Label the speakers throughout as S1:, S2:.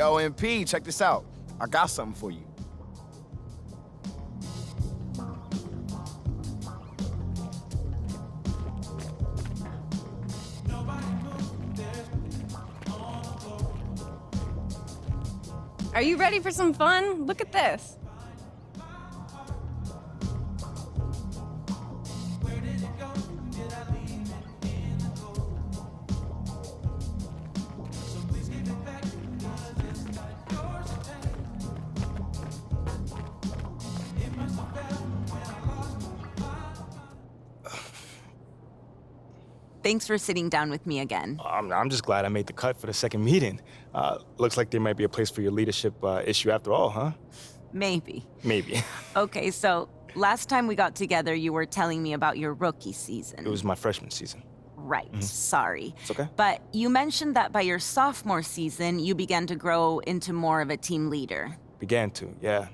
S1: Yo, MP, check this out. I got something for you.
S2: Are you ready for some fun? Look at this.
S3: Thanks for sitting down with me again.
S4: I'm just glad I made the cut for the second meeting. Looks like there might be a place for your leadership issue after all, huh?
S3: Maybe.
S4: Maybe.
S3: Okay, so last time we got together, you were telling me about your rookie season.
S4: It was my freshman season.
S3: Right, sorry.
S4: It's okay.
S3: But you mentioned that by your sophomore season, you began to grow into more of a team leader.
S4: Began to, yeah.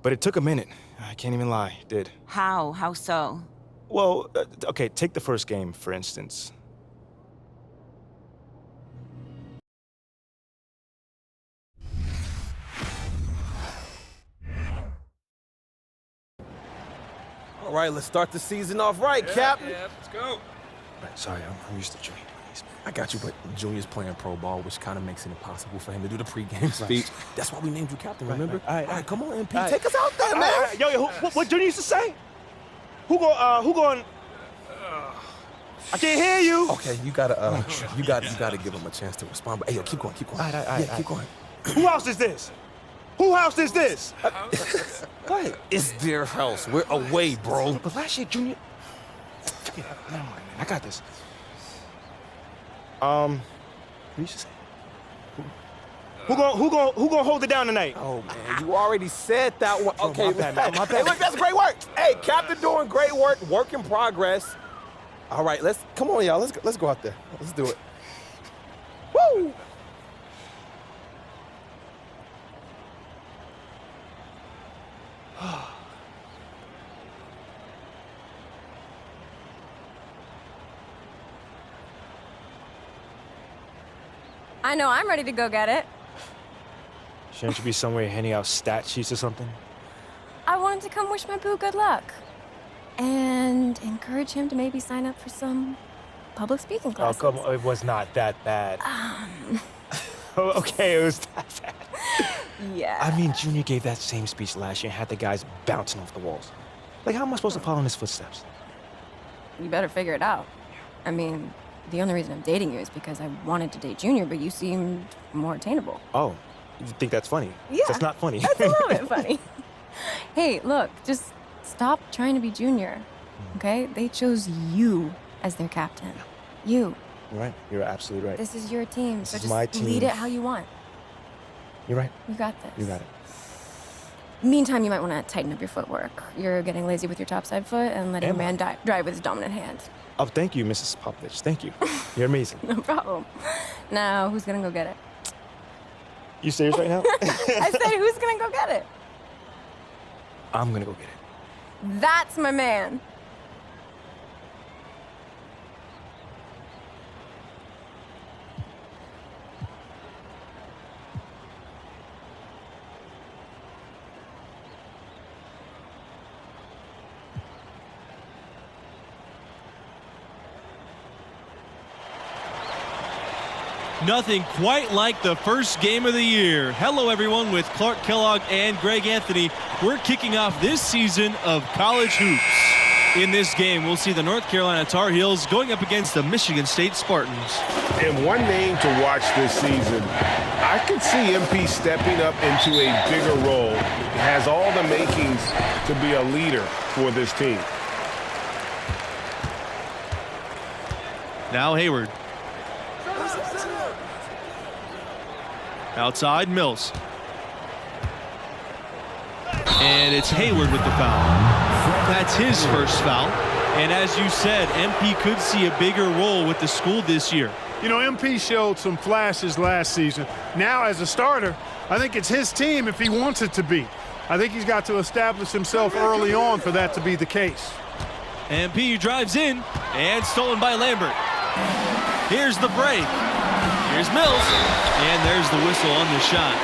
S4: But it took a minute. I can't even lie, it did.
S3: How? How so?
S4: Well, okay, take the first game, for instance.
S5: All right, let's start the season off right, Cap.
S6: Yeah, let's go.
S5: Right, sorry, I'm used to Junior. I got you, but Junior's playing pro ball, which kind of makes it impossible for him to do the pregame speech. That's why we named you captain, remember?
S4: All right,
S5: come on, MP, take us out there, man.
S4: Yo, what Junior used to say? Who going? I can't hear you.
S5: Okay, you gotta give him a chance to respond. But hey, yo, keep going.
S4: All right.
S5: Keep going.
S4: Who house is this? Who house is this?
S5: Go ahead. It's their house. We're away, bro.
S4: But last year, Junior. Never mind, man. I got this. What you say? Who gonna hold it down tonight?
S5: Oh man, you already said that one. Okay,
S4: my bad.
S5: Hey, look, that's great work. Hey, Captain doing great work. Work in progress. All right, come on, y'all. Let's go out there. Let's do it. Woo!
S2: I know I'm ready to go get it.
S4: Shouldn't you be somewhere handing out stat sheets or something?
S2: I wanted to come wish my boo good luck. And encourage him to maybe sign up for some public speaking classes.
S4: Oh, come on. It was not that bad. Okay, it was that bad.
S2: Yeah.
S4: I mean, Junior gave that same speech last year and had the guys bouncing off the walls. Like, how am I supposed to follow in his footsteps?
S2: You better figure it out. I mean, the only reason I'm dating you is because I wanted to date Junior, but you seemed more attainable.
S4: Oh, you think that's funny?
S2: Yeah.
S4: That's not funny.
S2: That's a little bit funny. Hey, look, just stop trying to be Junior, okay? They chose you as their captain. You.
S4: You're right. You're absolutely right.
S2: This is your team,
S4: This
S2: so
S4: is
S2: just
S4: my team.
S2: lead it how you want.
S4: You're right.
S2: You got this.
S4: You got it.
S2: Meantime, you might want to tighten up your footwork. You're getting lazy with your topside foot and letting a man drive with his dominant hand.
S4: Oh, thank you, Mrs. Popovich. Thank you. You're amazing.
S2: No problem. Now, who's gonna go get it?
S4: You serious right now?
S2: I said, who's gonna go get it?
S4: I'm gonna go get it.
S2: That's my man.
S6: Nothing quite like the first game of the year. Hello, everyone, with Clark Kellogg and Greg Anthony. We're kicking off this season of college hoops. In this game, we'll see the North Carolina Tar Heels going up against the Michigan State Spartans.
S7: And one name to watch this season, I could see MP stepping up into a bigger role. He has all the makings to be a leader for this team.
S6: Now Hayward. Outside, Mills. And it's Hayward with the foul. That's his first foul. And as you said, MP could see a bigger role with the school this year.
S8: You know, MP showed some flashes last season. Now, as a starter, I think it's his team if he wants it to be. I think he's got to establish himself early on for that to be the case.
S6: MP drives in and stolen by Lambert. Here's the break. Here's Mills, and there's the whistle on the shot.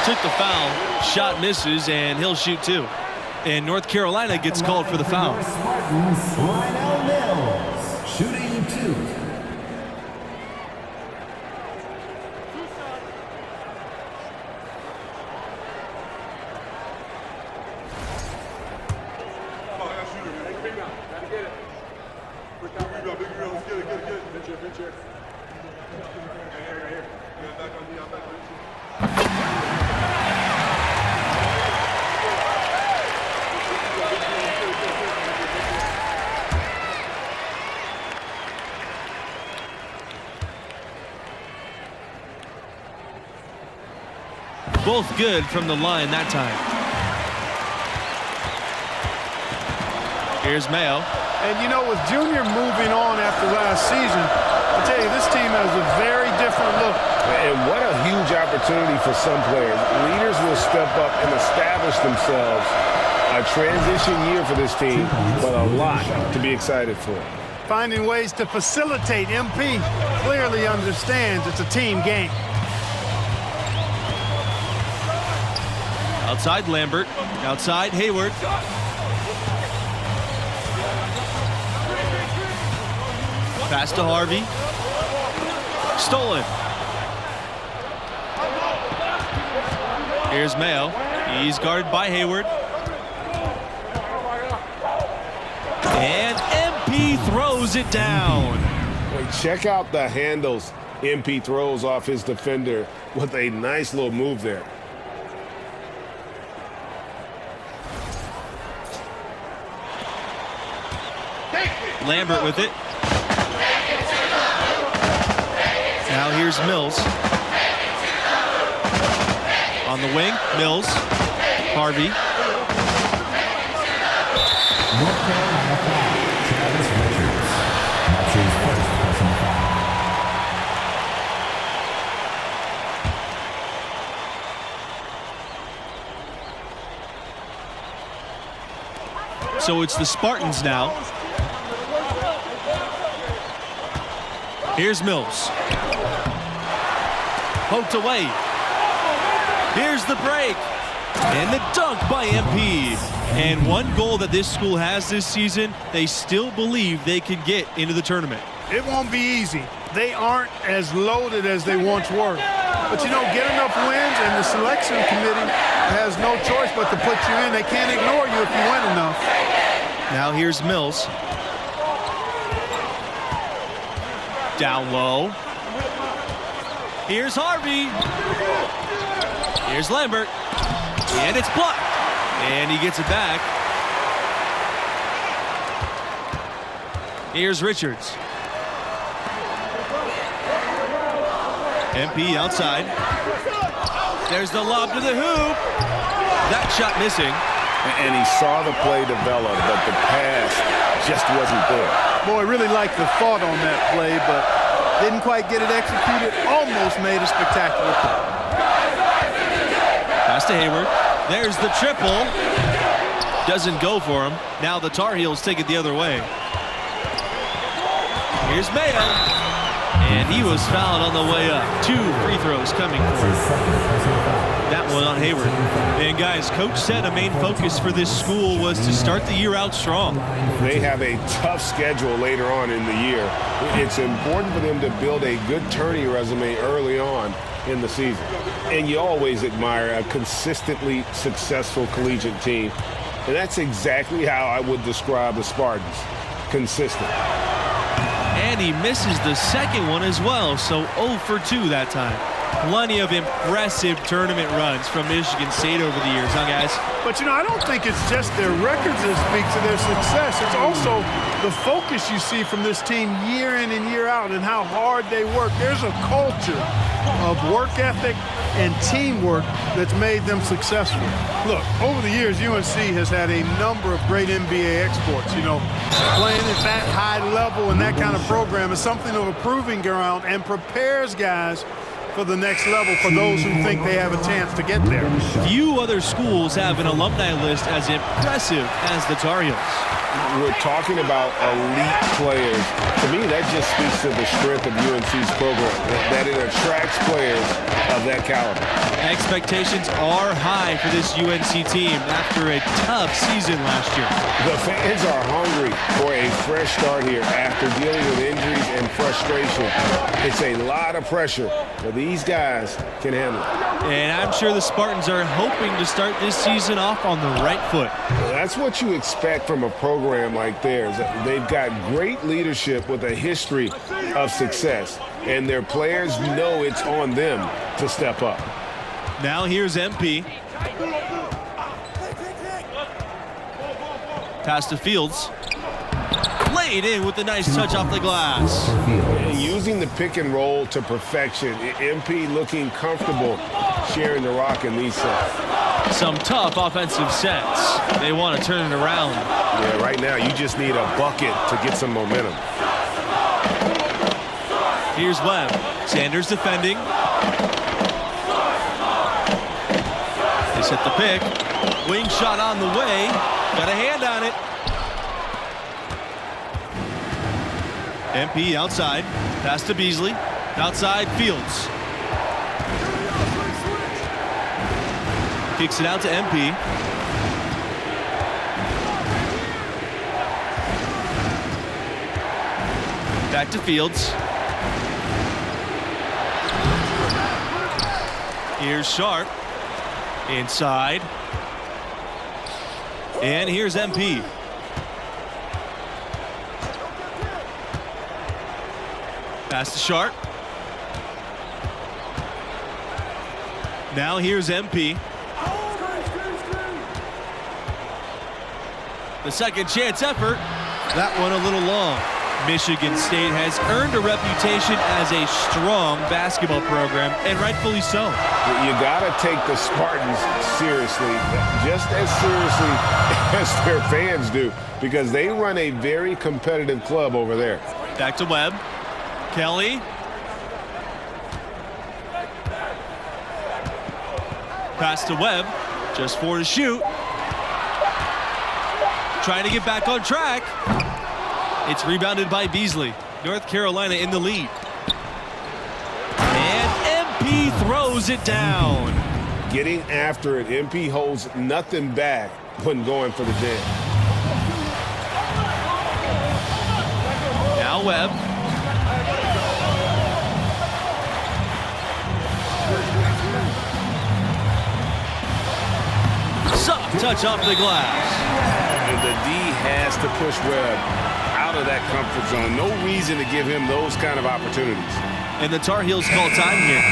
S6: Took the foul, shot misses, and he'll shoot two. And North Carolina gets called for the foul.
S9: Lionel Mills, shooting two.
S6: Both good from the line that time. Here's Mayo.
S8: And you know, with Junior moving on after last season, I tell you, this team has a very different look.
S7: And what a huge opportunity for some players. Leaders will step up and establish themselves. A transition year for this team, but a lot to be excited for.
S8: Finding ways to facilitate. MP clearly understands it's a team game.
S6: Outside Lambert, outside Hayward. Pass to Harvey. Stolen. Here's Mayo. He's guarded by Hayward. And MP throws it down.
S7: Wait, check out the handles MP throws off his defender with a nice little move there.
S6: Lambert with it. Now here's Mills. On the wing, Mills. Harvey.
S9: North Carolina foul, Travis Richards. That's his first personal foul.
S6: So it's the Spartans now. Here's Mills. Poked away. Here's the break. And the dunk by MP. And one goal that this school has this season, they still believe they can get into the tournament.
S8: It won't be easy. They aren't as loaded as they once were. But, you know, get enough wins, and the selection committee has no choice but to put you in. They can't ignore you if you win enough.
S6: Now here's Mills. Down low. Here's Harvey. Here's Lambert. And it's blocked. And he gets it back. Here's Richards. MP outside. There's the lob to the hoop. That shot missing.
S7: And he saw the play develop, but the pass just wasn't there.
S8: Boy, really liked the thought on that play, but didn't quite get it executed. Almost made a spectacular play.
S6: Pass to Hayward. There's the triple. Doesn't go for him. Now the Tar Heels take it the other way. Here's Mayo. And he was fouled on the way up. 2 free throws coming for him. That one on Hayward. And guys, coach said a main focus for this school was to start the year out strong.
S7: They have a tough schedule later on in the year. It's important for them to build a good tourney resume early on in the season. And you always admire a consistently successful collegiate team. And that's exactly how I would describe the Spartans. Consistent.
S6: And he misses the second one as well, so 0 for 2 that time. Plenty of impressive tournament runs from Michigan State over the years, huh, guys?
S8: But, you know, I don't think it's just their records that speak to their success. It's also the focus you see from this team year in and year out and how hard they work. There's a culture of work ethic and teamwork that's made them successful. Look, over the years, UNC has had a number of great NBA exports. You know, playing at that high level and that kind of program is something of a proving ground and prepares guys for the next level for those who think they have a chance to get there.
S6: Few other schools have an alumni list as impressive as the Tar Heels.
S7: We're talking about elite players. To me, that just speaks to the strength of UNC's program, that it attracts players of that caliber.
S6: Expectations are high for this UNC team after a tough season last year.
S7: The fans are hungry for a fresh start here after dealing with injuries and frustration. It's a lot of pressure, but these guys can handle it.
S6: And I'm sure the Spartans are hoping to start this season off on the right foot.
S7: That's what you expect from a program like theirs. They've got great leadership with a history of success, and their players know it's on them to step up.
S6: Now here's MP. Pass to Fields. Laid in with a nice touch off the glass.
S7: Using the pick and roll to perfection. MP looking comfortable sharing the rock in these sets.
S6: Some tough offensive sets. They want to turn it around.
S7: Yeah, right now you just need a bucket to get some momentum.
S6: Here's Webb. Sanders defending. They set the pick. Wing shot on the way. Got a hand on it. MP outside. Pass to Beasley. Outside Fields. Kicks it out to MP. Back to Fields. Here's Sharp. Inside. And here's MP. Pass to Sharp. Now here's MP. The second chance effort. That one a little long. Michigan State has earned a reputation as a strong basketball program, and rightfully so.
S7: You got to take the Spartans seriously, just as seriously as their fans do, because they run a very competitive club over there.
S6: Back to Webb. Kelly. Pass to Webb. Just 4 to shoot. Trying to get back on track. It's rebounded by Beasley. North Carolina in the lead. And MP throws it down.
S7: Getting after it. MP holds nothing back when going for the jam.
S6: Now Webb. Soft touch off the glass.
S7: And the D has to push Webb out of that comfort zone. No reason to give him those kind of opportunities.
S6: And the Tar Heels call time here.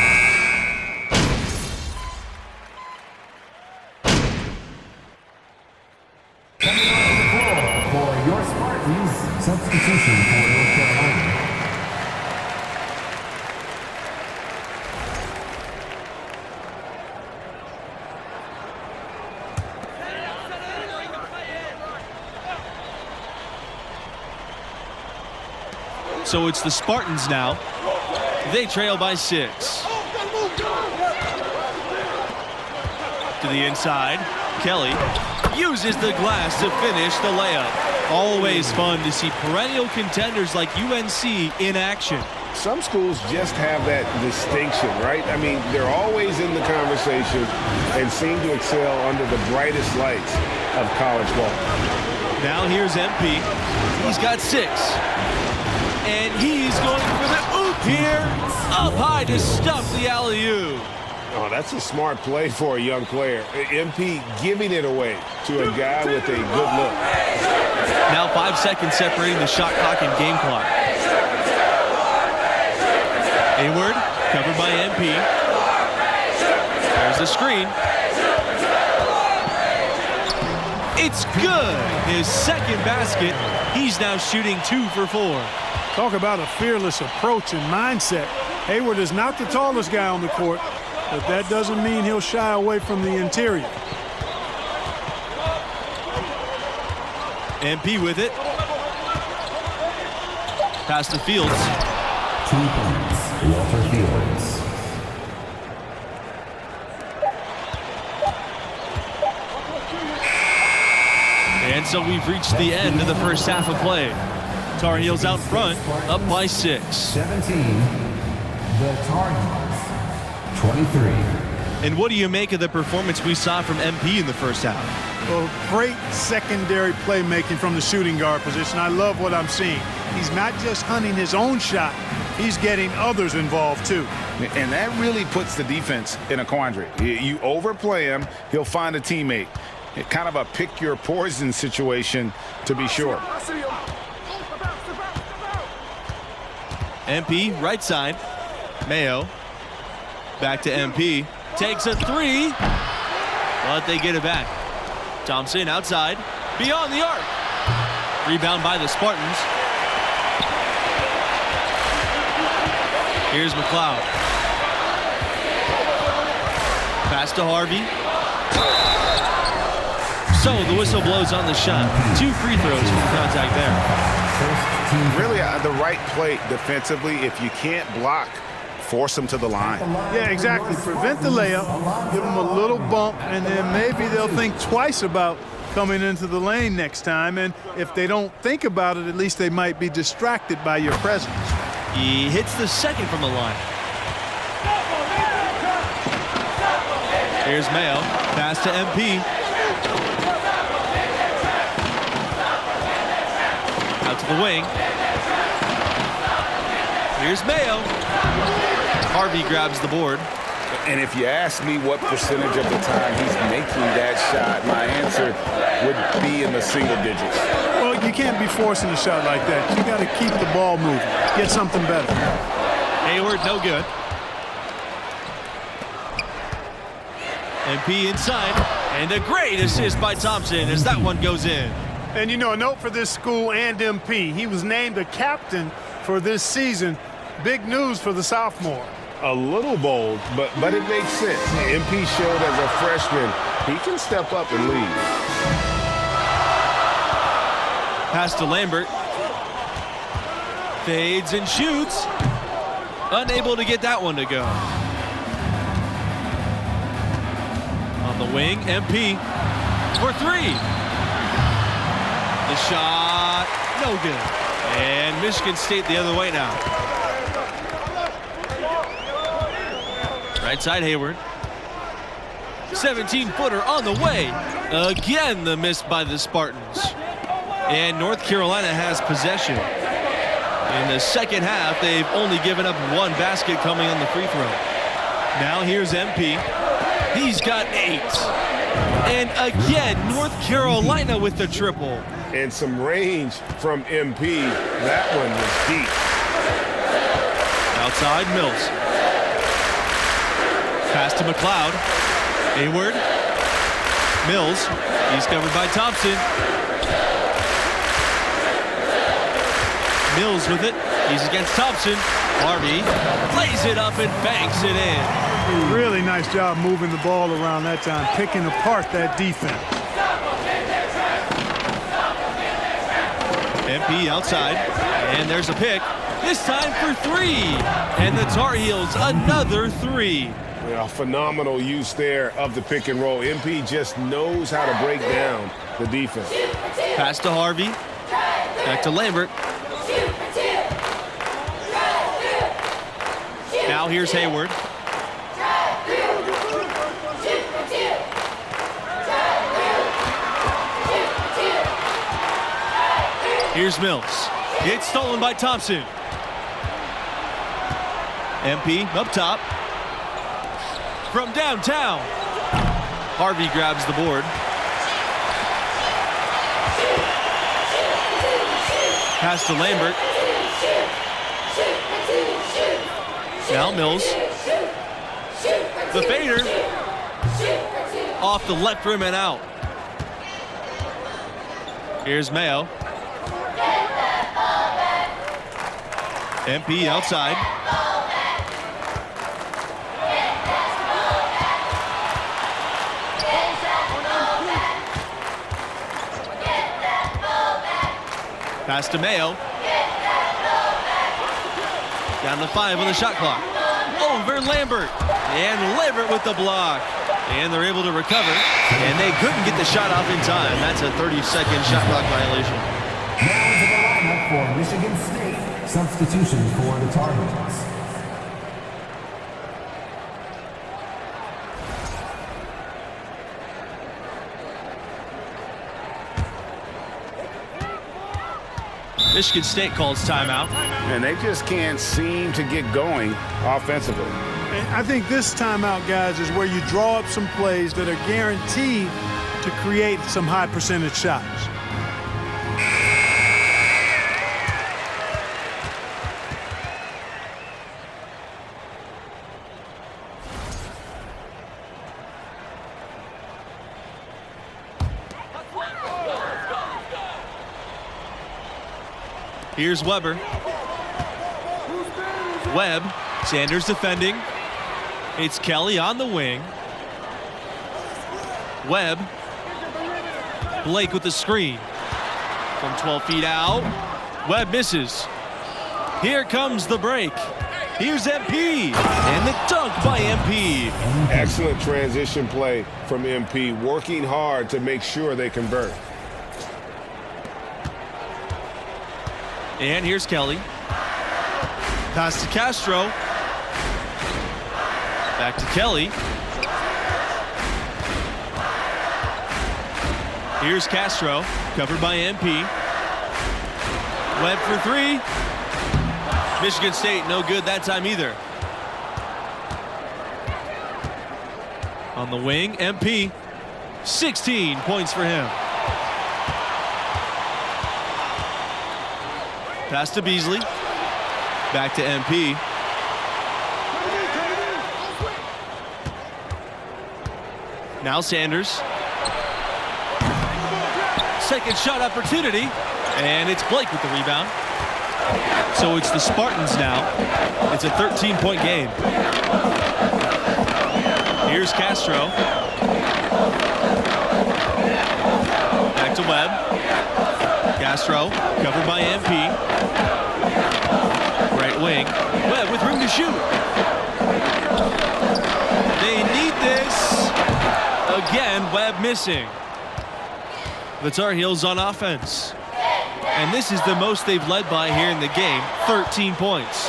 S9: For your Spartans, substitution for North Carolina.
S6: So it's the Spartans now. They trail by 6. To the inside. Kelly uses the glass to finish the layup. Always fun to see perennial contenders like UNC in action.
S7: Some schools just have that distinction, right? I mean, they're always in the conversation and seem to excel under the brightest lights of college ball.
S6: Now here's MP. He's got 6. And he's going for the oop here. Up high to stuff the alley-oop.
S7: Oh, that's a smart play for a young player. MP giving it away to a guy with a good look.
S6: Now 5 seconds separating the shot clock and game clock. Hayward, covered by MP. There's the screen. It's good. His second basket. He's now shooting 2 for 4.
S8: Talk about a fearless approach and mindset. Hayward is not the tallest guy on the court, but that doesn't mean he'll shy away from the interior.
S6: MP with it. Pass to Fields.
S9: 2 points, Walter Fields.
S6: And so we've reached the end of the first half of play. Tar Heels out front, up by 6.
S9: 17. The Tar Heels, 23.
S6: And what do you make of the performance we saw from MP in the first half?
S8: Well, great secondary playmaking from the shooting guard position. I love what I'm seeing. He's not just hunting his own shot, he's getting others involved too.
S10: And that really puts the defense in a quandary. You overplay him, he'll find a teammate. Kind of a pick your poison situation, to be sure.
S6: MP, right side. Mayo. Back to MP. Takes a 3. But they get it back. Thompson outside. Beyond the arc. Rebound by the Spartans. Here's McLeod. Pass to Harvey. So the whistle blows on the shot. 2 free throws from contact there.
S10: Really the right play defensively. If you can't block, force them to the line.
S8: Yeah, exactly. Prevent the layup, give them a little bump, and then maybe they'll think twice about coming into the lane next time. And if they don't think about it, at least they might be distracted by your presence.
S6: He hits the second from the line. Here's Mayo. Pass to MP. Out to the wing. Here's Mayo. Harvey grabs the board.
S10: And if you ask me what percentage of the time he's making that shot, my answer would be in the single digits.
S8: Well, you can't be forcing a shot like that. You got to keep the ball moving. Get something better.
S6: Hayward, no good. MP inside. And a great assist by Thompson as that one goes in.
S8: And, you know, a note for this school and MP. He was named a captain for this season. Big news for the sophomore.
S7: A little bold, but it makes sense. MP showed as a freshman he can step up and lead.
S6: Pass to Lambert. Fades and shoots. Unable to get that one to go. On the wing, MP for 3. The shot, no good. And Michigan State the other way now. Right side, Hayward. 17-footer on the way. Again, the miss by the Spartans. And North Carolina has possession. In the second half, they've only given up 1 basket coming on the free throw. Now here's MP. He's got 8. And again, North Carolina with the triple.
S7: And some range from MP. That one was deep.
S6: Outside, Mills. Pass to McLeod. Hayward. Mills. He's covered by Thompson. Mills with it. He's against Thompson. Harvey lays it up and banks it in.
S8: Really nice job moving the ball around that time, picking apart that defense.
S6: MP outside, and there's a pick. This time for 3. And the Tar Heels another 3.
S7: Yeah, phenomenal use there of the pick and roll. MP just knows how to break down the defense.
S6: Pass to Harvey. Back to Lambert. Now here's Hayward. Here's Mills. It's stolen by Thompson. MP up top. From downtown. Harvey grabs the board. Pass to Lambert. Now Mills. The fader. Off the left rim and out. Here's Mayo. MP outside. Pass to Mayo. Down to 5 on the shot clock. Over Lambert. And Lambert with the block. And they're able to recover. And they couldn't get the shot off in time. That's a 30-second shot clock violation.
S9: Now into the lineup for Michigan State. Substitution for the Tar Heels.
S6: Michigan State calls timeout.
S10: And they just can't seem to get going offensively.
S8: And I think this timeout, guys, is where you draw up some plays that are guaranteed to create some high percentage shots.
S6: Here's Weber. Webb, Sanders defending. It's Kelly on the wing. Webb. Blake with the screen. From 12 feet out. Webb misses. Here comes the break. Here's MP. And the dunk by MP.
S7: Excellent transition play from MP, working hard to make sure they convert.
S6: And here's Kelly. Pass to Castro. Back to Kelly. Here's Castro, covered by MP. Webb for three. Michigan State, no good that time either. On the wing, MP. 16 points for him. Pass to Beasley. Back to MP. Now Sanders. Second shot opportunity. And it's Blake with the rebound. So it's the Spartans now. It's a 13-point game. Here's Castro. Back to Webb. Castro, covered by MP. Right wing. Webb with room to shoot. They need this. Again, Webb missing. The Tar Heels on offense. And this is the most they've led by here in the game. 13 points.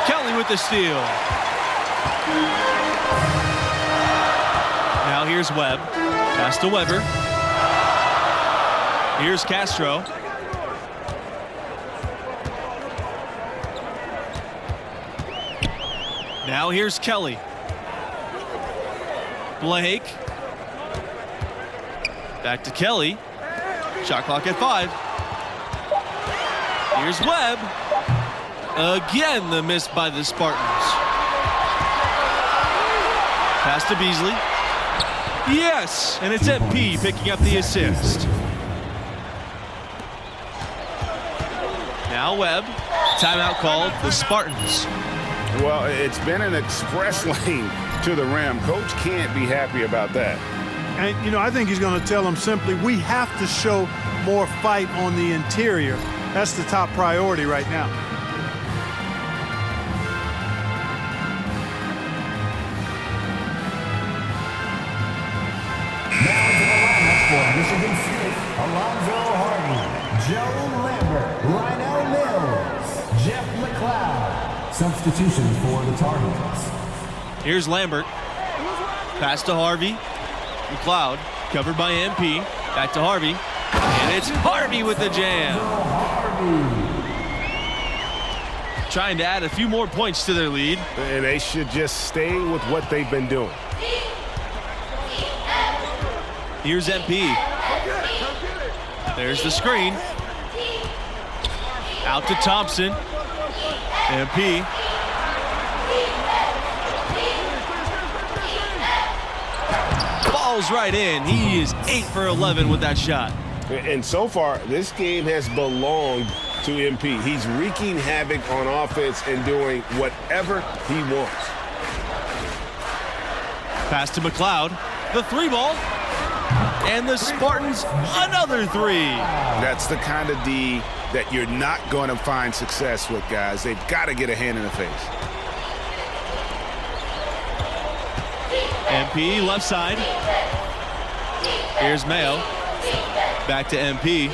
S6: Kelly with the steal. Now here's Webb. Pass to Weber. Here's Castro. Now here's Kelly. Blake. Back to Kelly. Shot clock at 5. Here's Webb. Again, the miss by the Spartans. Pass to Beasley. Yes, and it's MP picking up the assist. Now Webb. Timeout called, the Spartans.
S10: Well, it's been an express lane to the rim. Coach can't be happy about that.
S8: And, you know, I think he's going to tell them simply, we have to show more fight on the interior. That's the top priority right now.
S9: Now into the lineup for Michigan State, Alonzo Harvey, Joe Lambert, Rynell Mills, Jeff McLeod. Substitution for the Tar Heels.
S6: Here's Lambert. Pass to Harvey. McLeod, covered by MP. Back to Harvey. And it's Harvey with the jam. Trying to add a few more points to their lead.
S7: And they should just stay with what they've been doing.
S6: Here's MP. There's the screen. Out to Thompson. MP. Falls right in. He is 8 for 11 with that shot.
S7: And so far, this game has belonged to MP. He's wreaking havoc on offense and doing whatever he wants.
S6: Pass to McLeod. The 3-ball. And the Spartans, another 3.
S10: That's the kind of D that you're not going to find success with, guys. They've got to get a hand in the face.
S6: MP left side. Here's Mayo. Back to MP.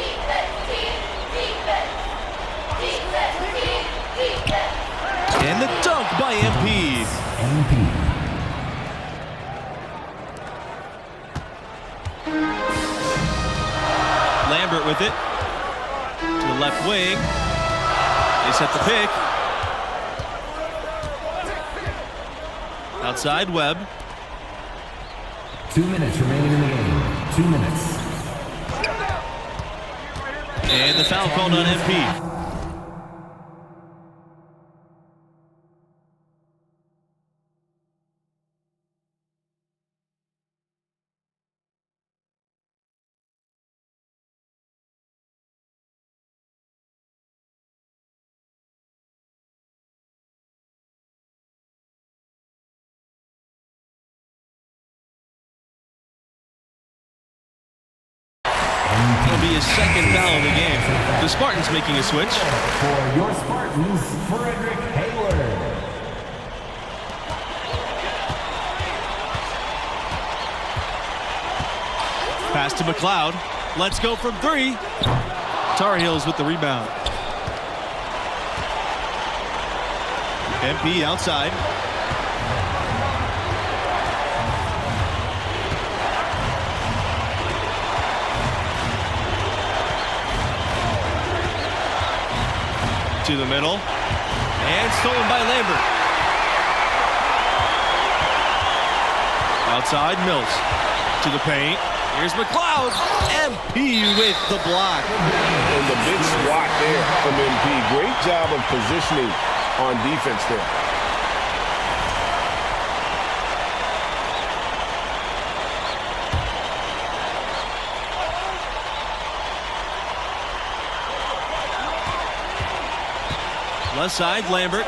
S6: And the dunk by MP. Lambert with it. To the left wing. They set the pick. Outside Webb.
S9: 2 minutes remaining in the game. 2 minutes.
S6: And the foul called on MP. It'll be his second foul of the game. The Spartans making a switch.
S9: For your Spartans, Frederick Hayward.
S6: Pass to McLeod. Let's go from 3. Tar Heels with the rebound. MP outside. To the middle. And stolen by Lambert. Outside Mills. To the paint. Here's McLeod. MP with the block.
S7: And the big swat there from MP. Great job of positioning on defense there.
S6: Left side, Lambert.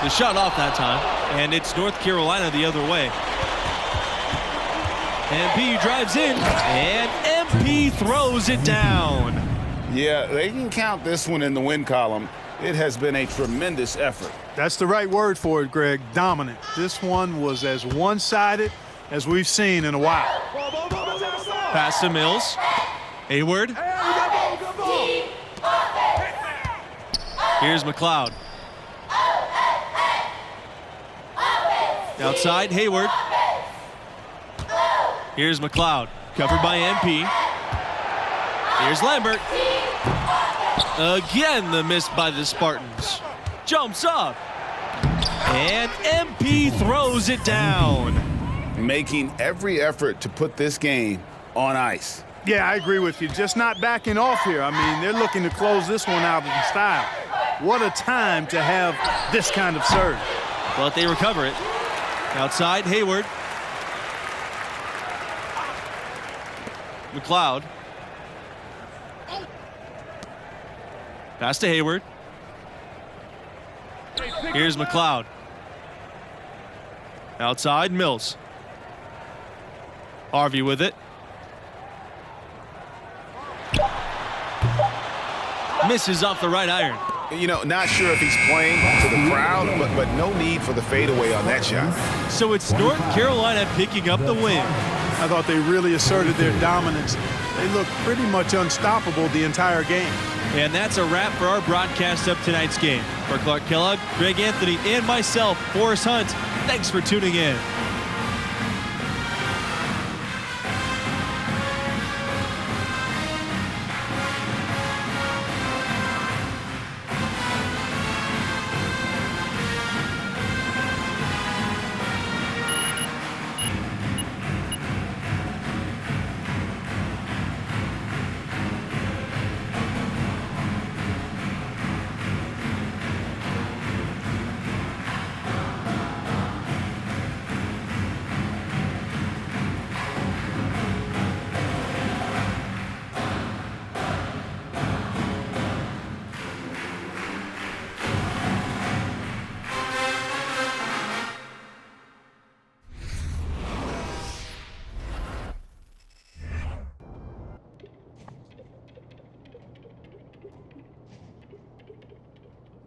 S6: The shot off that time. And it's North Carolina the other way. MP drives in, and MP throws it down.
S10: Yeah, they can count this one in the win column. It has been a tremendous effort.
S8: That's the right word for it, Greg. Dominant. This one was as one-sided as we've seen in a while.
S6: Pass to Mills. Hayward. Here's McLeod. Outside, Hayward. Here's McLeod. Covered by MP. Here's Lambert. Again, the miss by the Spartans. Jumps up. And MP throws it down.
S10: Making every effort to put this game on ice.
S8: Yeah, I agree with you. Just not backing off here. I mean, they're looking to close this one out in style. What a time to have this kind of serve.
S6: But they recover it. Outside, Hayward. McLeod. Pass to Hayward. Here's McLeod. Outside, Mills. Harvey with it. Misses off the right iron.
S10: You know, not sure if he's playing to the crowd, but no need for the fadeaway on that shot.
S6: So it's North Carolina picking up the win.
S8: I thought they really asserted their dominance. They looked pretty much unstoppable the entire game.
S6: And that's a wrap for our broadcast of tonight's game. For Clark Kellogg, Greg Anthony, and myself, Forrest Hunt, thanks for tuning in.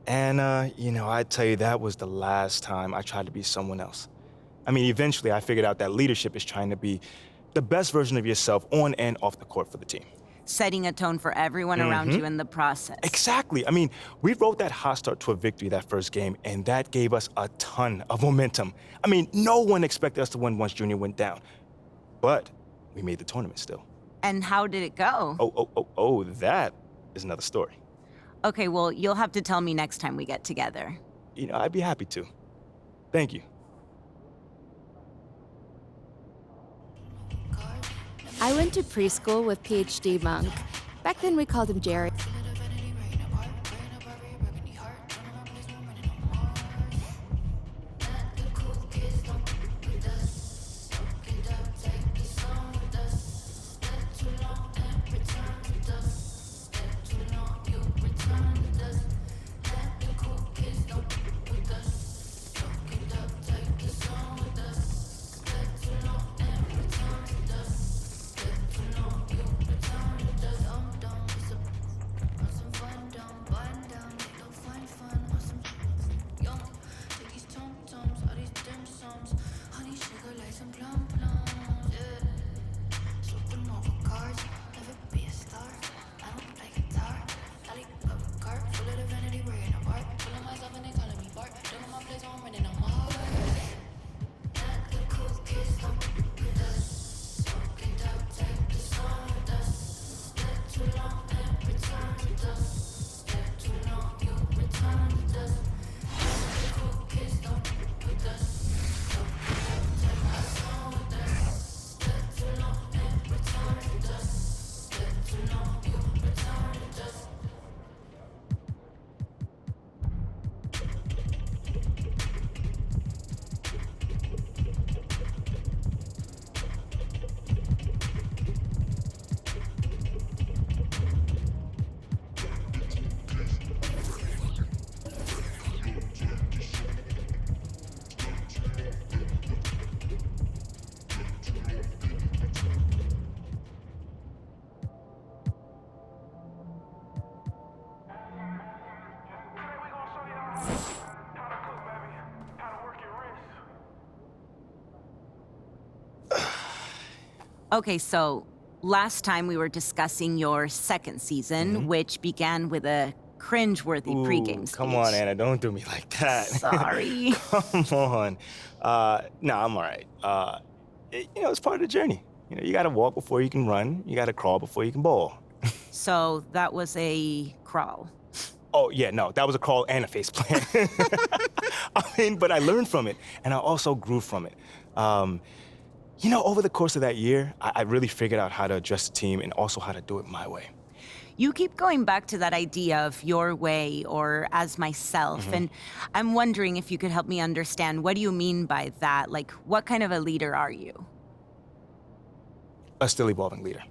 S11: And, you know, I tell you, that was the last time I tried to be someone else.
S4: I mean, eventually I figured out that leadership is trying to be the best version of yourself on and off the court for the team.
S3: Setting a tone for everyone around you in the process.
S4: Exactly. I mean, we rode that hot start to a victory that first game, and that gave us a ton of momentum. I mean, no one expected us to win once Junior went down. But we made the tournament still.
S3: And how did it go?
S4: Oh, that is another story.
S3: Okay, well, you'll have to tell me next time we get together.
S4: You know, I'd be happy to. Thank you.
S11: I went to preschool with PhD Monk. Back then we called him Jerry.
S3: Okay, so last time we were discussing your second season, which began with a cringe-worthy pregame speech.
S4: Come on, Anna, don't do me like that.
S3: Sorry.
S4: Come on. No, I'm all right. You know, it's part of the journey. You know, you gotta walk before you can run. You gotta crawl before you can bowl.
S3: So that was a crawl.
S4: Oh, yeah, no, that was a crawl and a face plant. I mean, but I learned from it, and I also grew from it. You know, over the course of that year, I really figured out how to address the team and also how to do it my way.
S3: You keep going back to that idea of your way or as myself, and I'm wondering if you could help me understand, what do you mean by that? Like, what kind of a leader are you?
S4: A still evolving leader.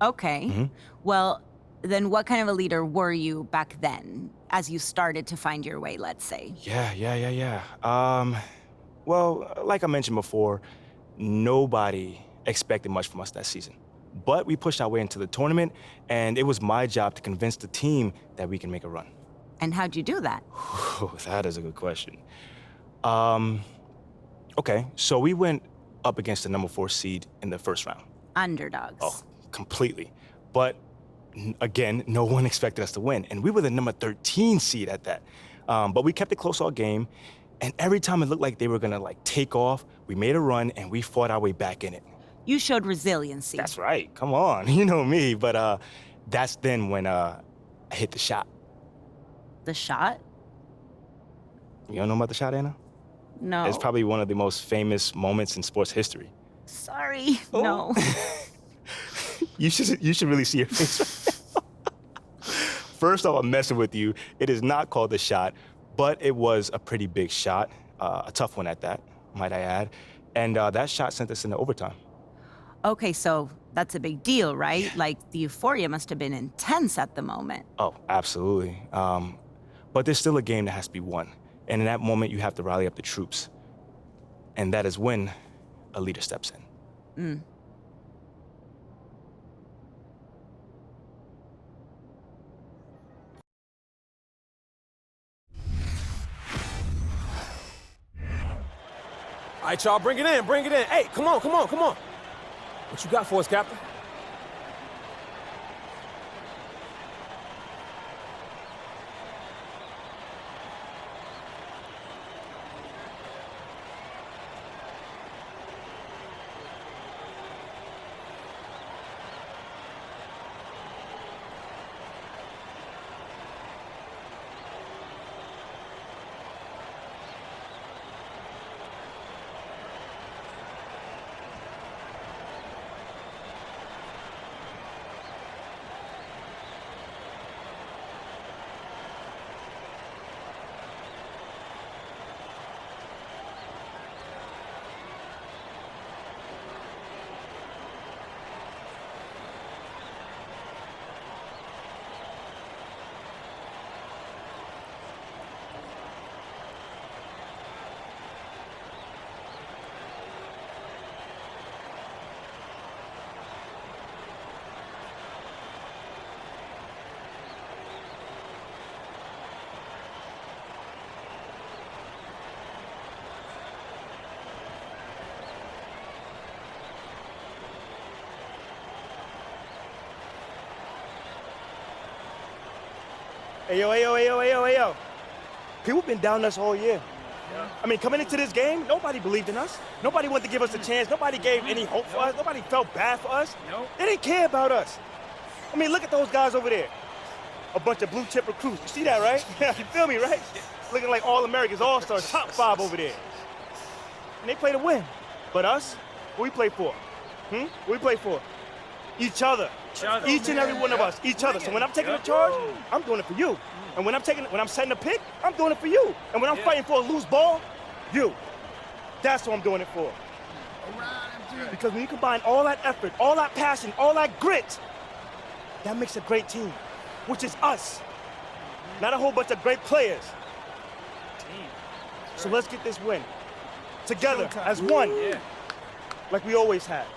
S3: Okay. Well, then what kind of a leader were you back then, as you started to find your way, let's say?
S4: Yeah. Well, like I mentioned before, nobody expected much from us that season. But we pushed our way into the tournament, and it was my job to convince the team that we can make a run.
S3: And how'd you do that?
S4: That is a good question. Okay, so we went up against the number 4 seed in the first round.
S3: Underdogs.
S4: Oh, completely. But again, no one expected us to win, and we were the number 13 seed at that. But we kept it close all game, and every time it looked like they were gonna take off, we made a run and we fought our way back in it.
S3: You showed resiliency.
S4: That's right, come on, you know me. But that's then when I hit the shot.
S3: The shot?
S4: You don't know about the shot, Anna?
S3: No.
S4: It's probably one of the most famous moments in sports history.
S3: Sorry, no.
S4: You should really see your face right now. First off, I'm messing with you. It is not called the shot, but it was a pretty big shot, a tough one at that, might I add. And that shot sent us into overtime.
S3: Okay, so that's a big deal, right? Yeah. Like, the euphoria must have been intense at the moment.
S4: Oh, absolutely. But there's still a game that has to be won. And in that moment, you have to rally up the troops. And that is when a leader steps in.
S5: right, y'all, bring it in, bring it in. Hey, come on. What you got for us, Captain?
S4: Hey, yo. People been down us all year. Yeah. I mean, coming into this game, nobody believed in us. Nobody wanted to give us a chance. Nobody gave any hope for us. Nobody felt bad for us. They didn't care about us. I mean, look at those guys over there. A bunch of blue chip recruits. You see that, right? You feel me, right? Looking like All-Americans, All-Stars, top 5 over there. And they play to win. But us, what we play for? What we play for? Each other. Each and every one of us, each other. So when I'm taking a charge, I'm doing it for you. And when I'm setting a pick, I'm doing it for you. And when I'm fighting for a loose ball, you. That's what I'm doing it for. Because when you combine all that effort, all that passion, all that grit, that makes a great team, which is us. Not a whole bunch of great players. So let's get this win. Together, as one. Like we always have.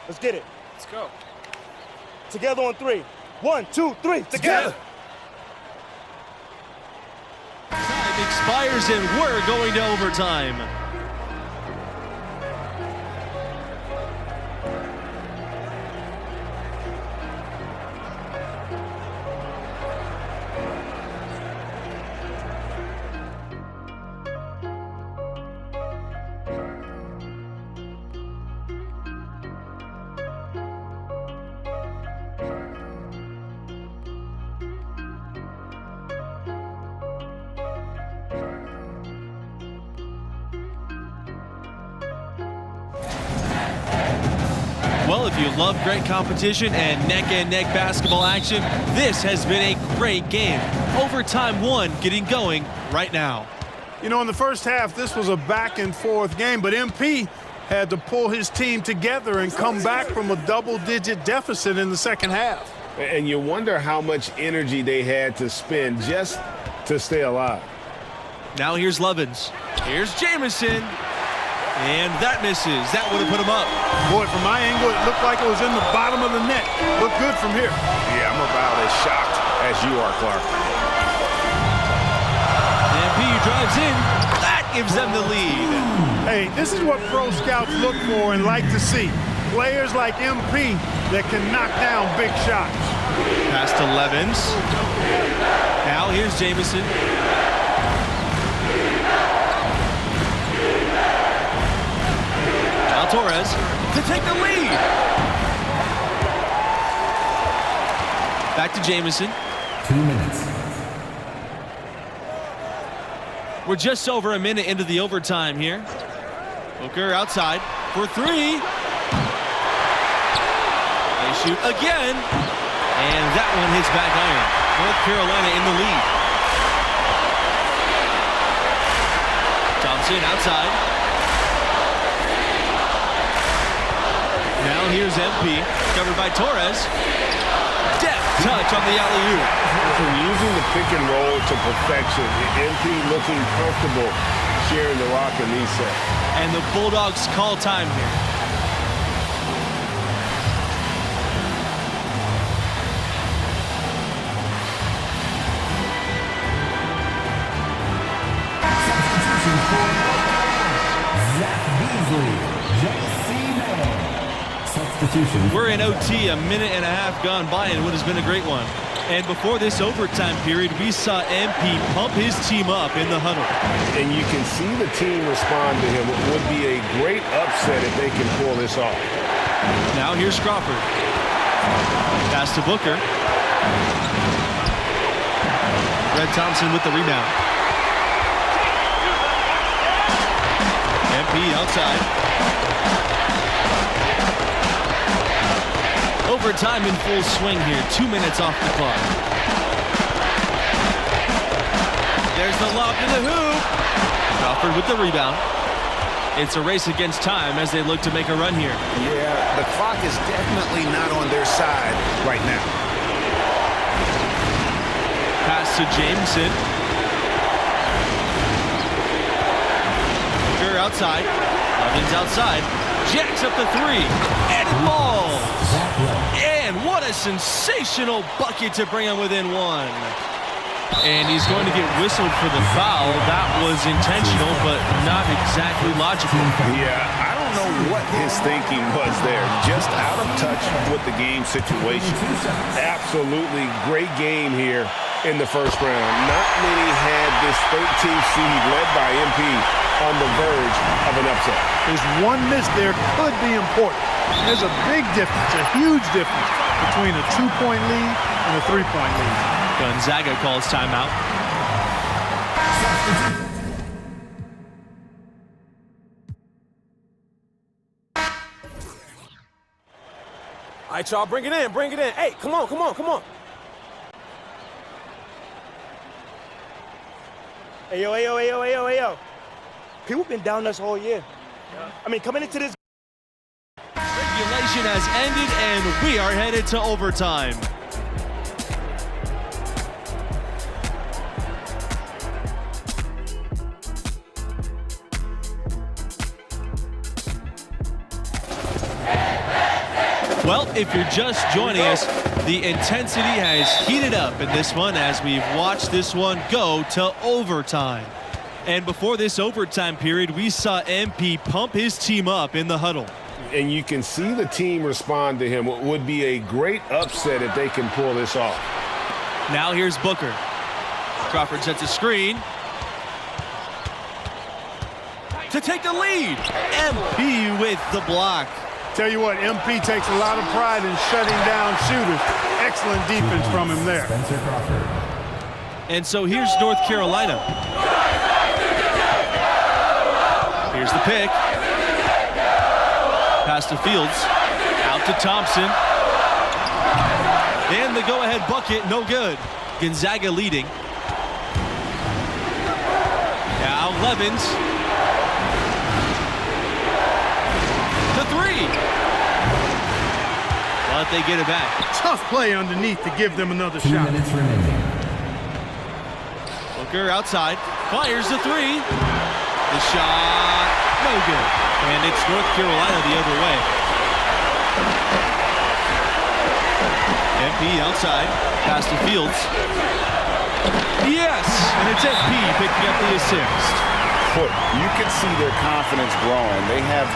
S4: Let's get it.
S12: Let's go.
S4: Together on 3. 1, 2, 3. Together.
S6: Time expires and we're going to overtime. Well, if you love great competition and neck-and-neck basketball action, this has been a great game. Overtime 1 getting going right now.
S8: You know, in the first half, this was a back-and-forth game, but MP had to pull his team together and come back from a double-digit deficit in the second half.
S7: And you wonder how much energy they had to spend just to stay alive.
S6: Now here's Levens. Here's Jamison. And that misses. That would have put him up.
S8: Boy, from my angle, it looked like it was in the bottom of the net. Looked good from here.
S7: Yeah, I'm about as shocked as you are, Clark.
S6: And P drives in. That gives them the lead.
S8: Hey, this is what pro scouts look for and like to see. Players like MP that can knock down big shots.
S6: Pass to Levens. Now here's Jamison. Torres to take the lead. Back to Jamison.
S9: 2 minutes.
S6: We're just over a minute into the overtime here. Booker outside for 3. They shoot again. And that one hits back iron. North Carolina in the lead. Thompson outside. Now here's MP, covered by Torres. Deft touch on the alley-oop.
S7: From using the pick and roll to perfection, MP looking comfortable sharing the rock in these sets.
S6: And the Bulldogs call time here.
S9: Zach Substitution.
S6: We're in OT, a minute and a half gone by in what has been a great one. And before this overtime period, we saw MP pump his team up in the huddle.
S7: And you can see the team respond to him. It would be a great upset if they can pull this off.
S6: Now here's Crawford. Pass to Booker. Red Thompson with the rebound. MP outside. Overtime in full swing here. 2 minutes off the clock. There's the lob to the hoop. Crawford with the rebound. It's a race against time as they look to make a run here.
S10: Yeah, the clock is definitely not on their side right now.
S6: Pass to Jameson. Booker outside. Evans outside. Jacks up the three. And it falls. And what a sensational bucket to bring him within one. And he's going to get whistled for the foul. That was intentional, but not exactly logical.
S10: Yeah, I don't know what his thinking was there. Just out of touch with the game situation.
S7: Absolutely great game here in the first round. Not many had this 13th seed led by MP on the verge of an upset.
S8: There's one miss there could be important. There's a big difference, a huge difference between a 2-point lead and a 3-point lead.
S6: Gonzaga calls timeout.
S5: All right, y'all, bring it in, bring it in. Hey, come on, come on, come on.
S4: Hey, yo, hey, yo, hey, yo, hey, yo, hey, yo. People been down us all year. I mean, coming into this.
S6: Regulation has ended, and we are headed to overtime. Well, if you're just joining us, the intensity has heated up in this one as we've watched this one go to overtime. And before this overtime period, we saw MP pump his team up in the huddle.
S7: And you can see the team respond to him. It would be a great upset if they can pull this off.
S6: Now here's Booker. Crawford sets a screen to take the lead. MP with the block.
S8: Tell you what, MP takes a lot of pride in shutting down shooters. Excellent defense from him there.
S6: And so here's North Carolina. Here's the pick. Pass to Fields. Out to Thompson. And the go-ahead bucket, no good. Gonzaga leading. Now Levens. The three. But they get it back.
S8: Tough play underneath to give them another
S9: 2
S8: shot.
S9: minutes remaining.
S6: Booker outside. Fires the three. The shot, no good. And it's North Carolina the other way. MP outside. Pass to Fields. Yes! And it's MP picking up the assist.
S10: Look, you can see their confidence growing. They have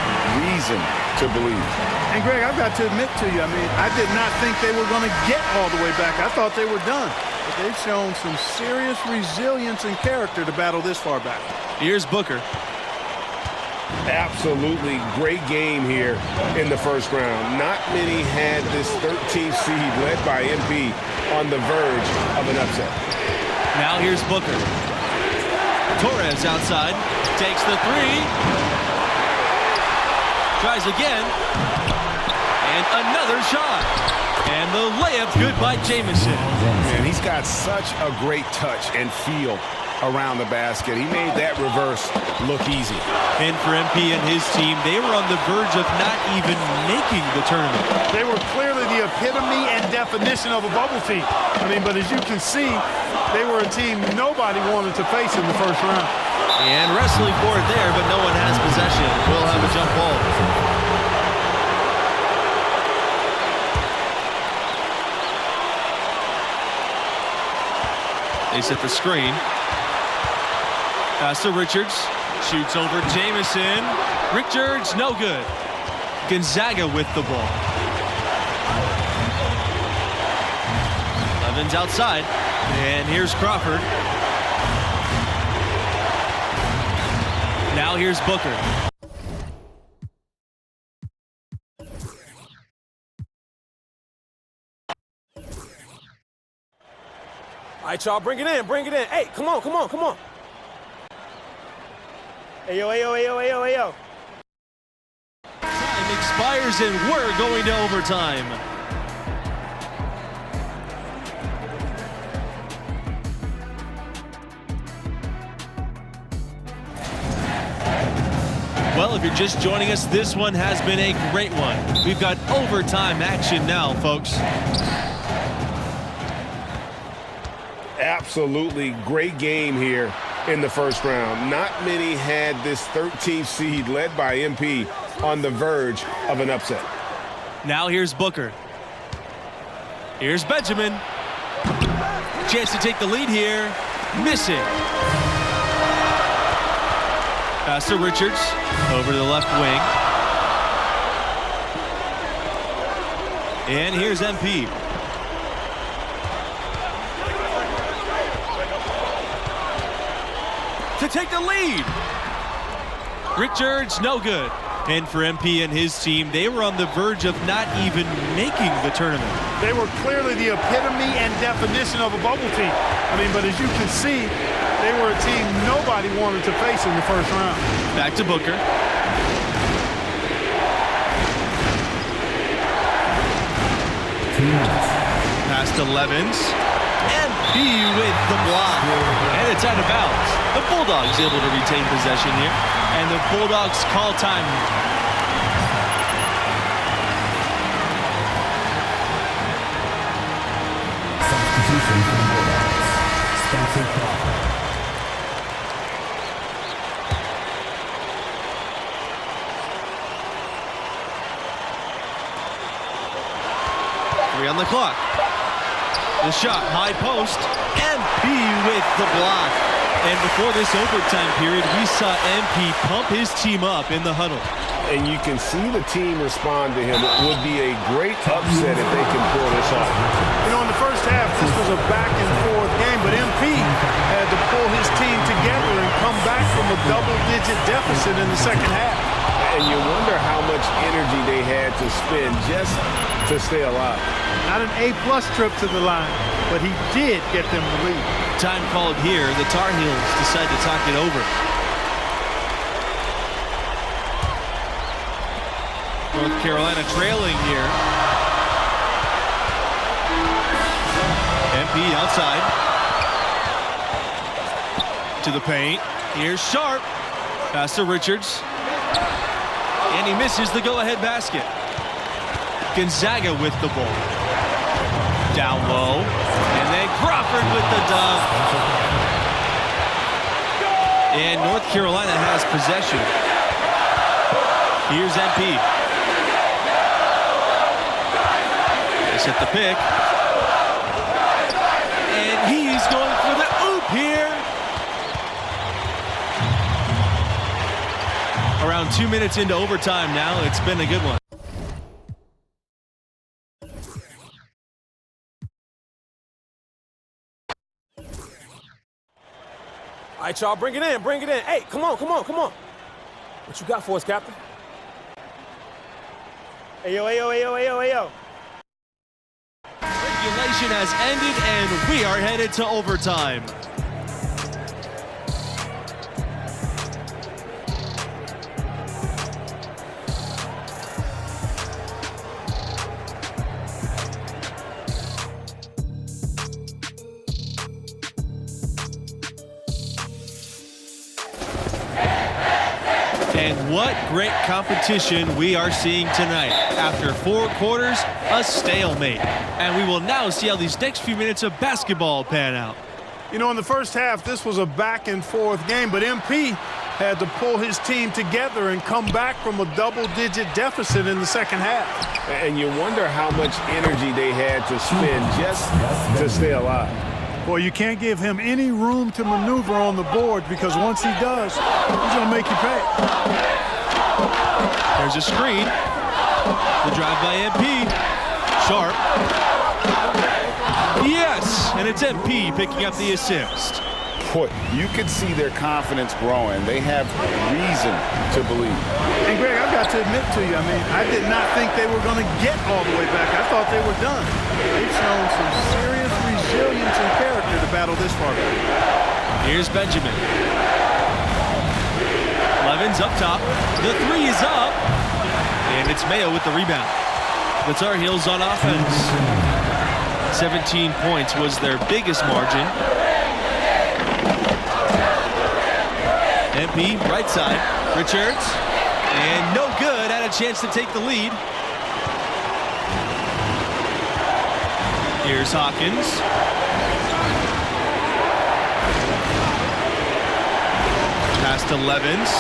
S10: reason to believe.
S8: And Greg, I've got to admit to you, I mean, I did not think they were going to get all the way back. I thought they were done. But they've shown some serious resilience and character to battle this far back.
S6: Here's Booker.
S7: Absolutely great game here in the first round. Not many had this 13th seed led by MP on the verge of an upset.
S6: Now here's Booker. Torres outside. Takes the three. Tries again. And another shot. And the layup good by Jameson.
S10: Man, he's got such a great touch and feel around the basket. He made that reverse look easy.
S6: And for MP and his team, they were on the verge of not even making the tournament.
S8: They were clearly the epitome and definition of a bubble team. I mean, but as you can see, they were a team nobody wanted to face in the first round.
S6: And wrestling for it there, but no one has possession. We'll have a jump ball. They set the screen. Pass to Richards. Shoots over Jameson. Richards, no good. Gonzaga with the ball. Levens outside, and here's Crawford. Now here's Booker.
S5: All right, y'all, bring it in, bring it in. Hey, come on, come on, come on. Hey, yo, hey, yo, hey, yo, hey, yo, hey, yo.
S6: Time expires, and we're going to overtime. Well, if you're just joining us, this one has been a great one. We've got overtime action now, folks.
S7: Absolutely great game here in the first round. Not many had this 13th seed led by MP on the verge of an upset.
S6: Now here's Booker. Here's Benjamin. Chance to take the lead here. Missing. Pass to Richards. Over to the left wing. And here's MP. To take the lead. Richards, no good. And for MP and his team, they were on the verge of not even making the tournament.
S8: They were clearly the epitome and definition of a bubble team. I mean, but as you can see, they were a team nobody wanted to face in the first round.
S6: Back to Booker. Pass to Levens. MP with the block. And it's out of bounds. The Bulldogs able to retain possession here. And the Bulldogs call time.
S9: Substitution for the Bulldogs. Spencer Crawford.
S6: On the clock. The shot, high post, MP with the block. And before this overtime period, we saw MP pump his team up in the huddle.
S7: And you can see the team respond to him. It would be a great upset if they can pull this off.
S8: You know, in the first half, this was a back-and-forth game, but MP had to pull his team together and come back from a double-digit deficit in the second half.
S7: And you wonder how much energy they had to spend just to stay alive.
S8: Not an A-plus trip to the line, but he did get them the lead.
S6: Time called here. The Tar Heels decide to talk it over. North Carolina trailing here. MP outside. To the paint. Here's Sharp. Pass to Richards. And he misses the go-ahead basket. Gonzaga with the ball. Down low. And then Crawford with the dunk. And North Carolina has possession. Here's MP. They set the pick. And he's going for the oop here. Around 2 minutes into overtime now. It's been a good one.
S5: All right, y'all, bring it in, bring it in. Hey, come on, come on, come on. What you got for us, Captain? Hey, yo, hey, yo, hey, yo, hey, yo, hey, yo.
S6: Regulation has ended, and we are headed to overtime. And what great competition we are seeing tonight. After 4 quarters, a stalemate. And we will now see how these next few minutes of basketball pan out.
S8: You know, in the first half, this was a back-and-forth game, but MP had to pull his team together and come back from a double-digit deficit in the second half.
S7: And you wonder how much energy they had to spend just to stay alive.
S8: Boy, you can't give him any room to maneuver on the board because once he does, he's going to make you pay.
S6: There's a screen. The drive by MP. Sharp. Yes, and it's MP picking up the assist.
S10: Boy, you can see their confidence growing. They have reason to believe.
S8: And Greg, I've got to admit to you, I mean, I did not think they were going to get all the way back. I thought they were done. They've shown some serious resilience and character to battle this far back.
S6: Here's Benjamin. Levens up top. The three is up. And it's Mayo with the rebound. The Tar Heels on offense. 17 points was their biggest margin. MP, right side. Richards. And no good. Had a chance to take the lead. Here's Hawkins. Pass to Levens.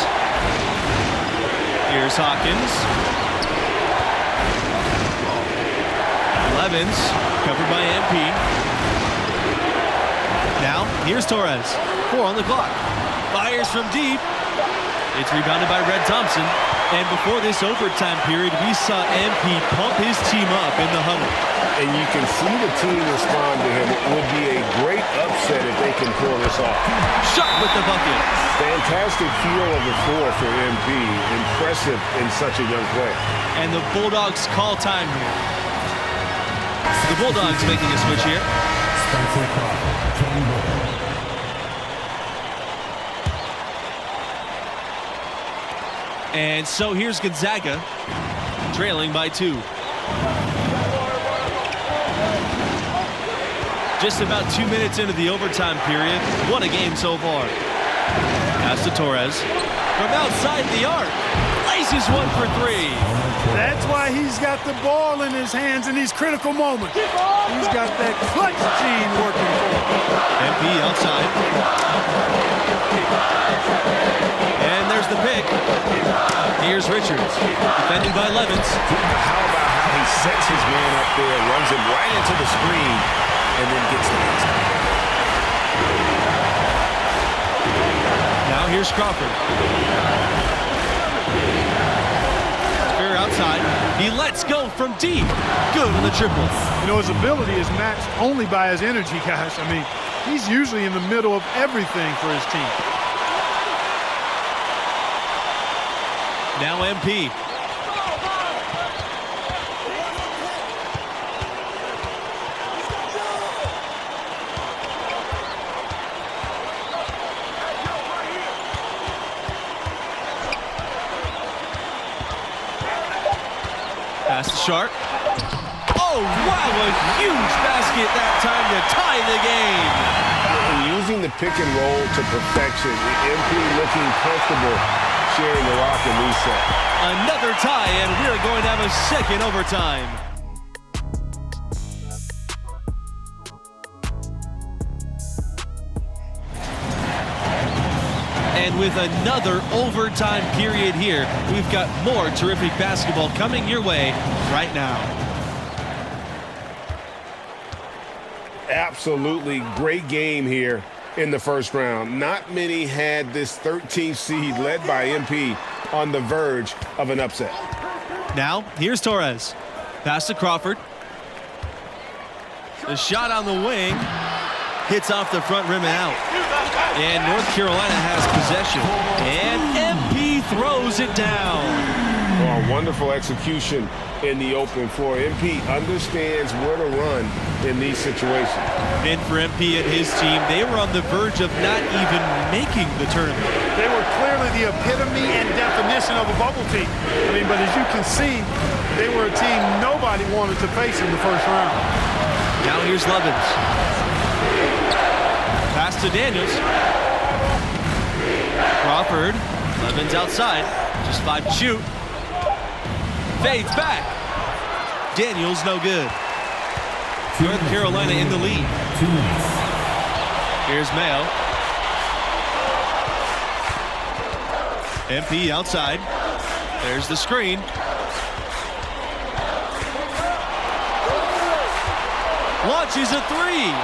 S6: Here's Hawkins. Levens, covered by MP. Now, here's Torres. 4 on the clock. Fires from deep. It's rebounded by Red Thompson. And before this overtime period, we saw MP pump his team up in the huddle.
S7: And you can see the team respond to him. It would be a great upset if they can pull this off.
S6: Shot with the bucket.
S7: Fantastic feel of the floor for MP. Impressive in such a young player.
S6: And the Bulldogs call time here. The Bulldogs making a switch here.
S9: Spencer Crawford, Ken Booker.
S6: And so here's Gonzaga, trailing by 2. Just about 2 minutes into the overtime period. What a game so far. Pass to Torres. From outside the arc. Places one for 3.
S8: That's why he's got the ball in his hands in these critical moments. He's got that clutch gene working for him.
S6: MP outside. And there's the pick. Here's Richards. Defended by Levens.
S7: How about how he sets his man up there, runs him right into the screen, and then gets the next one.
S6: Now here's Crawford. Fair outside. He lets go from deep. Good on the triple.
S8: You know, his ability is matched only by his energy, guys. I mean, he's usually in the middle of everything for his team.
S6: Now MP. Pass to Sharp. Oh, wow, a huge basket that time to tie the game.
S7: And using the pick and roll to perfection, MP looking comfortable sharing the rock and reset.
S6: Another tie, and we're going to have a second overtime. And with another overtime period here, we've got more terrific basketball coming your way right now.
S7: Absolutely great game here in the first round. Not many had this 13th seed led by MP on the verge of an upset.
S6: Now, here's Torres. Pass to Crawford. The shot on the wing hits off the front rim and out. And North Carolina has possession. And MP throws it down.
S7: Oh, wonderful execution in the open floor. MP understands where to run in these situations.
S6: And for MP and his team, they were on the verge of not even making the tournament.
S8: They were clearly the epitome and definition of a bubble team. I mean, but as you can see, they were a team nobody wanted to face in the first round.
S6: Now here's Levens. Pass to Daniels. Crawford. Levens outside. Just 5 to shoot. Fades back. Daniels no good. North Carolina in the lead.
S9: 2 minutes.
S6: Here's Mayo. MP outside. There's the screen. Launches a 3.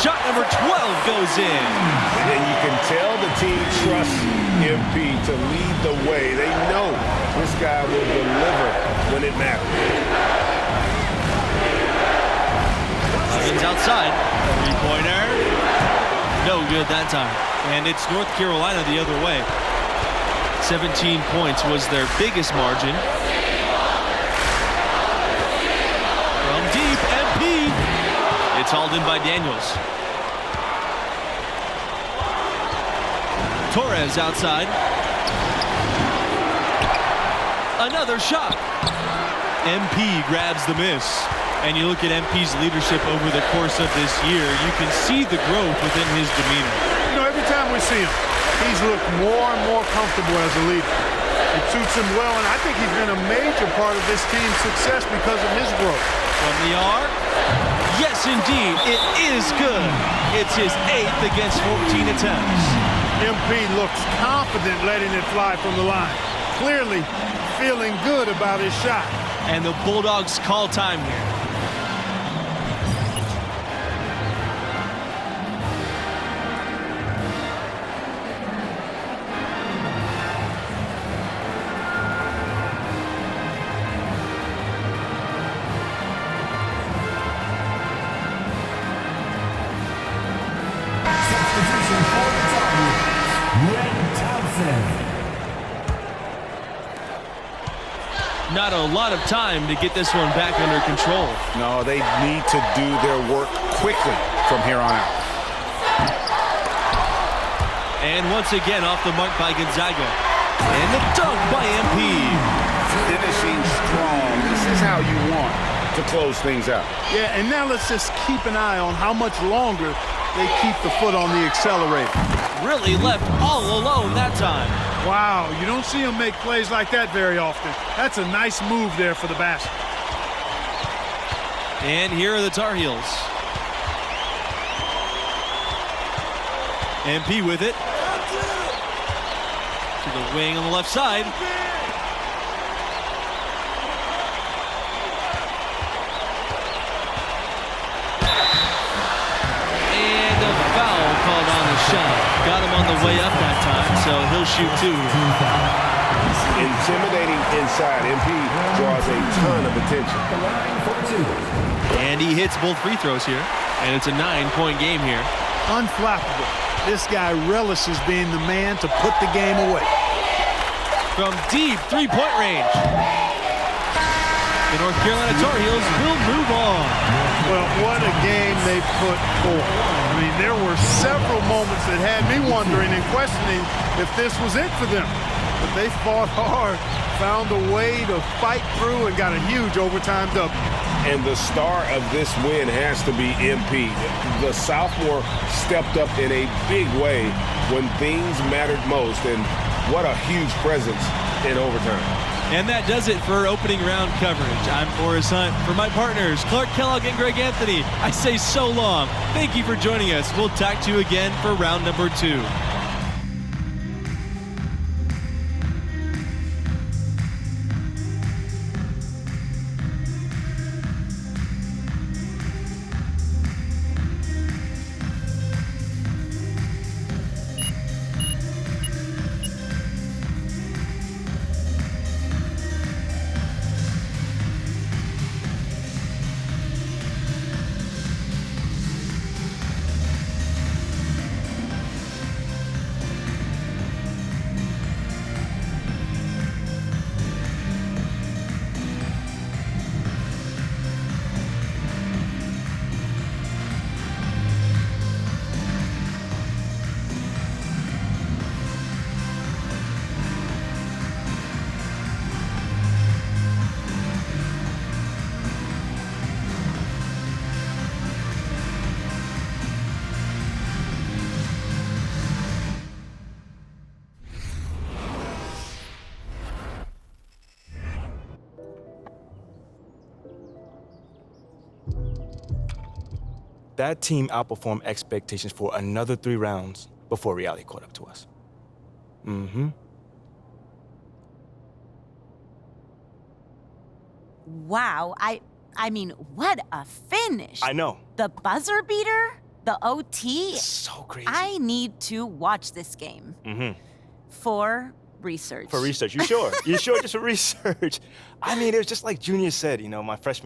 S6: Shot number 12 goes in.
S7: And you can tell the team trusts MP to lead the way. They know this guy will deliver when it matters.
S6: Huggins outside. Three-pointer. No good that time. And it's North Carolina the other way. 17 points was their biggest margin. From deep, MP. It's hauled in by Daniels. Torres outside. Another shot. MP grabs the miss. And you look at MP's leadership over the course of this year, you can see the growth within his demeanor.
S8: You know, every time we see him, he's looked more and more comfortable as a leader. It suits him well, and I think he's been a major part of this team's success because of his growth.
S6: From the arc. Yes, indeed. It is good. It's his 8th against 14 attempts.
S8: MP looks confident letting it fly from the line. Clearly feeling good about his shot.
S6: And the Bulldogs call time here. Not a lot of time to get this one back under control.
S10: No, they need to do their work quickly from here on out.
S6: And once again off the mark by Gonzaga. And the dunk by MP.
S10: Finishing strong. This is how you want to close things out.
S8: Yeah, and now let's just keep an eye on how much longer they keep the foot on the accelerator.
S6: Really left all alone that time.
S8: Wow, you don't see him make plays like that very often. That's a nice move there for the basket.
S6: And here are the Tar Heels. MP with it. To the wing on the left side. And a foul called on the shot. Got him on the way up that time, so he'll shoot 2.
S7: Intimidating inside. MP draws a ton of attention.
S6: And he hits both free throws here. And it's a 9-point game here.
S8: Unflappable. This guy relishes being the man to put the game away.
S6: From deep 3-point range. The North Carolina Tar Heels will move on.
S8: Well, what a game they put forth. I mean, there were several moments that had me wondering and questioning if this was it for them. But they fought hard, found a way to fight through, and got a huge overtime W.
S7: And the star of this win has to be MP. The sophomore stepped up in a big way when things mattered most, and what a huge presence in overtime.
S6: And that does it for opening round coverage. I'm Forrest Hunt. For my partners, Clark Kellogg and Greg Anthony, I say so long. Thank you for joining us. We'll talk to you again for round number 2.
S4: That team outperformed expectations for another 3 rounds before reality caught up to us.
S3: Wow, I mean, what a finish.
S4: I know.
S3: The buzzer beater? The OT?
S4: It's so crazy.
S3: I need to watch this game. For research.
S4: For research, you sure? You sure just for research? I mean, it was just like Junior said, you know, my freshman